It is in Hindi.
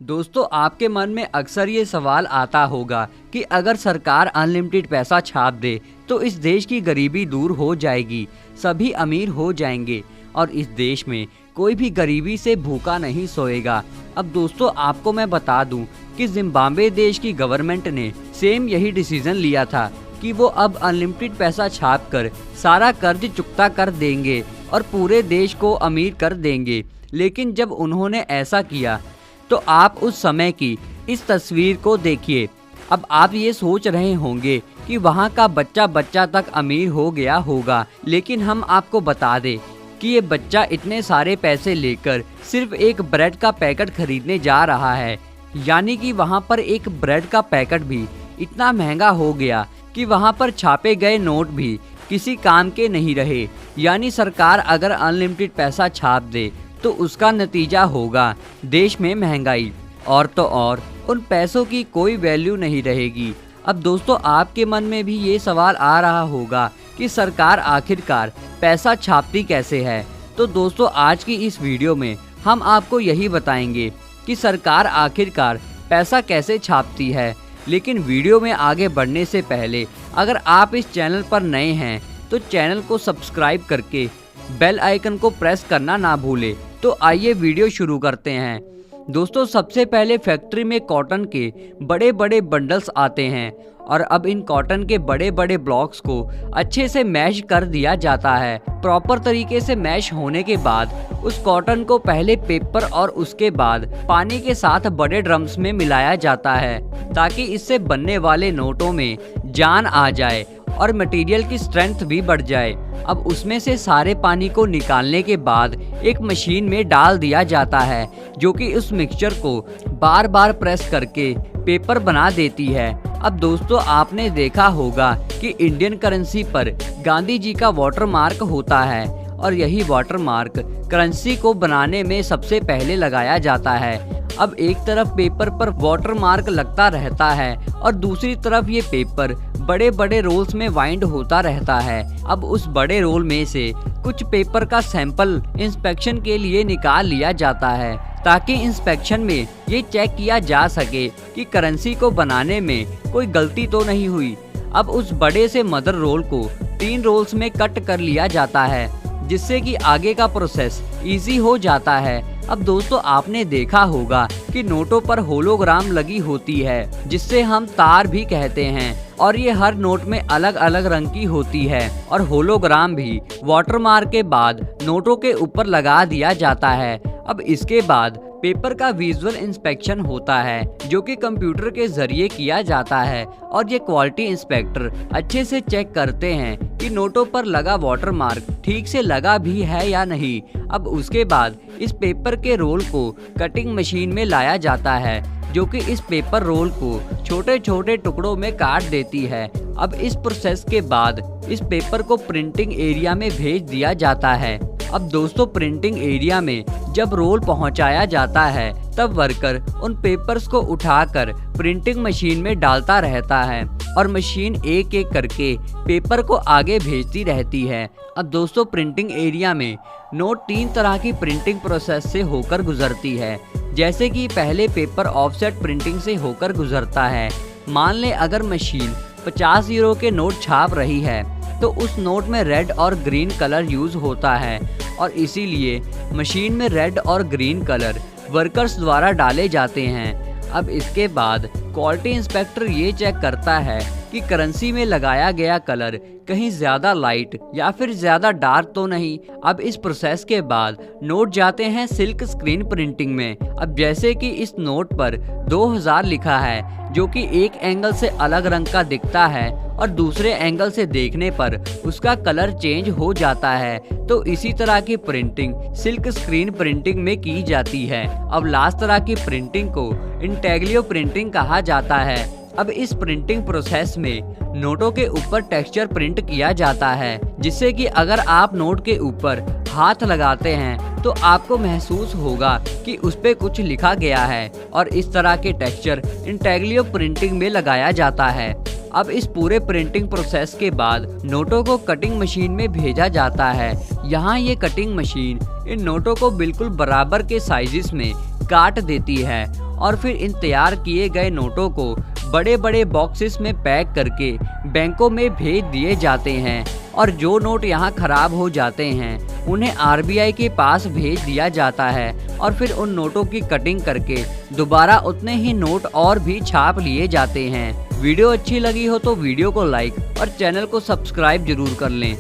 दोस्तों, आपके मन में अक्सर ये सवाल आता होगा कि अगर सरकार अनलिमिटेड पैसा छाप दे तो इस देश की गरीबी दूर हो जाएगी, सभी अमीर हो जाएंगे और इस देश में कोई भी गरीबी से भूखा नहीं सोएगा। अब दोस्तों, आपको मैं बता दूं कि जिम्बाब्वे देश की गवर्नमेंट ने सेम यही डिसीजन लिया था कि वो अब अनलिमिटेड पैसा छाप कर सारा कर्ज चुकता कर देंगे और पूरे देश को अमीर कर देंगे। लेकिन जब उन्होंने ऐसा किया तो आप उस समय की इस तस्वीर को देखिए। अब आप ये सोच रहे होंगे कि वहाँ का बच्चा बच्चा तक अमीर हो गया होगा, लेकिन हम आपको बता दें कि ये बच्चा इतने सारे पैसे लेकर सिर्फ एक ब्रेड का पैकेट खरीदने जा रहा है। यानी कि वहाँ पर एक ब्रेड का पैकेट भी इतना महंगा हो गया कि वहाँ पर छापे गए नोट भी किसी काम के नहीं रहे। यानी सरकार अगर अनलिमिटेड पैसा छाप दे तो उसका नतीजा होगा देश में महंगाई, और तो और उन पैसों की कोई वैल्यू नहीं रहेगी। अब दोस्तों, आपके मन में भी ये सवाल आ रहा होगा कि सरकार आखिरकार पैसा छापती कैसे है। तो दोस्तों, आज की इस वीडियो में हम आपको यही बताएंगे कि सरकार आखिरकार पैसा कैसे छापती है। लेकिन वीडियो में आगे बढ़ने से पहले अगर आप इस चैनल पर नए हैं तो चैनल को सब्सक्राइब करके बेल आइकन को प्रेस करना ना भूलें। तो आइए वीडियो शुरू करते हैं। दोस्तों, सबसे पहले फैक्ट्री में कॉटन के बड़े बड़े बंडल्स आते हैं और अब इन कॉटन के बड़े बड़े ब्लॉक्स को अच्छे से मैश कर दिया जाता है। प्रॉपर तरीके से मैश होने के बाद उस कॉटन को पहले पेपर और उसके बाद पानी के साथ बड़े ड्रम्स में मिलाया जाता है ताकि इससे बनने वाले नोटों में जान आ जाए और मटेरियल की स्ट्रेंथ भी बढ़ जाए। अब उसमें से सारे पानी को निकालने के बाद एक मशीन में डाल दिया जाता है जो कि उस मिक्सचर को बार बार प्रेस करके पेपर बना देती है। अब दोस्तों, आपने देखा होगा कि इंडियन करेंसी पर गांधी जी का वाटरमार्क होता है और यही वाटरमार्क करेंसी को बनाने में सबसे पहले लगाया जाता है। अब एक तरफ पेपर पर वाटरमार्क लगता रहता है और दूसरी तरफ ये पेपर बड़े बड़े रोल्स में वाइंड होता रहता है। अब उस बड़े रोल में से कुछ पेपर का सैंपल इंस्पेक्शन के लिए निकाल लिया जाता है ताकि इंस्पेक्शन में ये चेक किया जा सके कि करेंसी को बनाने में कोई गलती तो नहीं हुई। अब उस बड़े से मदर रोल को 3 रोल्स में कट कर लिया जाता है जिससे कि आगे का प्रोसेस इजी हो जाता है। अब दोस्तों, आपने देखा होगा कि नोटों पर होलोग्राम लगी होती है जिससे हम तार भी कहते हैं और ये हर नोट में अलग अलग रंग की होती है और होलोग्राम भी वाटरमार्क के बाद नोटों के ऊपर लगा दिया जाता है। अब इसके बाद पेपर का विजुअल इंस्पेक्शन होता है जो कि कंप्यूटर के जरिए किया जाता है और ये क्वालिटी इंस्पेक्टर अच्छे से चेक करते हैं कि नोटों पर लगा वाटरमार्क ठीक से लगा भी है या नहीं। अब उसके बाद इस पेपर के रोल को कटिंग मशीन में लाया जाता है जो कि इस पेपर रोल को छोटे छोटे टुकड़ों में काट देती है। अब इस प्रोसेस के बाद इस पेपर को प्रिंटिंग एरिया में भेज दिया जाता है। अब दोस्तों, प्रिंटिंग एरिया में जब रोल पहुंचाया जाता है तब वर्कर उन पेपर्स को उठाकर प्रिंटिंग मशीन में डालता रहता है और मशीन एक एक करके पेपर को आगे भेजती रहती है। अब दोस्तों, प्रिंटिंग एरिया में नोट 3 तरह की प्रिंटिंग प्रोसेस से होकर गुजरती है। जैसे कि पहले पेपर ऑफसेट प्रिंटिंग से होकर गुजरता है। मान ले अगर मशीन 50 यूरो के नोट छाप रही है तो उस नोट में रेड और ग्रीन कलर यूज होता है और इसीलिए मशीन में रेड और ग्रीन कलर वर्कर्स द्वारा डाले जाते हैं। अब इसके बाद क्वालिटी इंस्पेक्टर ये चेक करता है कि करेंसी में लगाया गया कलर कहीं ज्यादा लाइट या फिर ज्यादा डार्क तो नहीं। अब इस प्रोसेस के बाद नोट जाते हैं सिल्क स्क्रीन प्रिंटिंग में। अब जैसे कि इस नोट पर 2000 लिखा है जो कि एक एंगल से अलग रंग का दिखता है और दूसरे एंगल से देखने पर उसका कलर चेंज हो जाता है। तो इसी तरह की प्रिंटिंग सिल्क स्क्रीन प्रिंटिंग में की जाती है। अब लास्ट तरह की प्रिंटिंग को इंटेग्लियो प्रिंटिंग कहा जाता है। अब इस प्रिंटिंग प्रोसेस में नोटों के ऊपर टेक्सचर प्रिंट किया जाता है जिससे कि अगर आप नोट के ऊपर हाथ लगाते हैं तो आपको महसूस होगा कि उस पे कुछ लिखा गया है और इस तरह के टेक्सचर इंटेग्लियो प्रिंटिंग में लगाया जाता है। अब इस पूरे प्रिंटिंग प्रोसेस के बाद नोटों को कटिंग मशीन में भेजा जाता है। यहाँ ये कटिंग मशीन इन नोटों को बिल्कुल बराबर के साइजेस में काट देती है और फिर इन तैयार किए गए नोटों को बड़े बड़े बॉक्सेस में पैक करके बैंकों में भेज दिए जाते हैं और जो नोट यहाँ खराब हो जाते हैं उन्हें आरबीआई के पास भेज दिया जाता है और फिर उन नोटों की कटिंग करके दोबारा उतने ही नोट और भी छाप लिए जाते हैं। वीडियो अच्छी लगी हो तो वीडियो को लाइक और चैनल को सब्सक्राइब जरूर कर लें।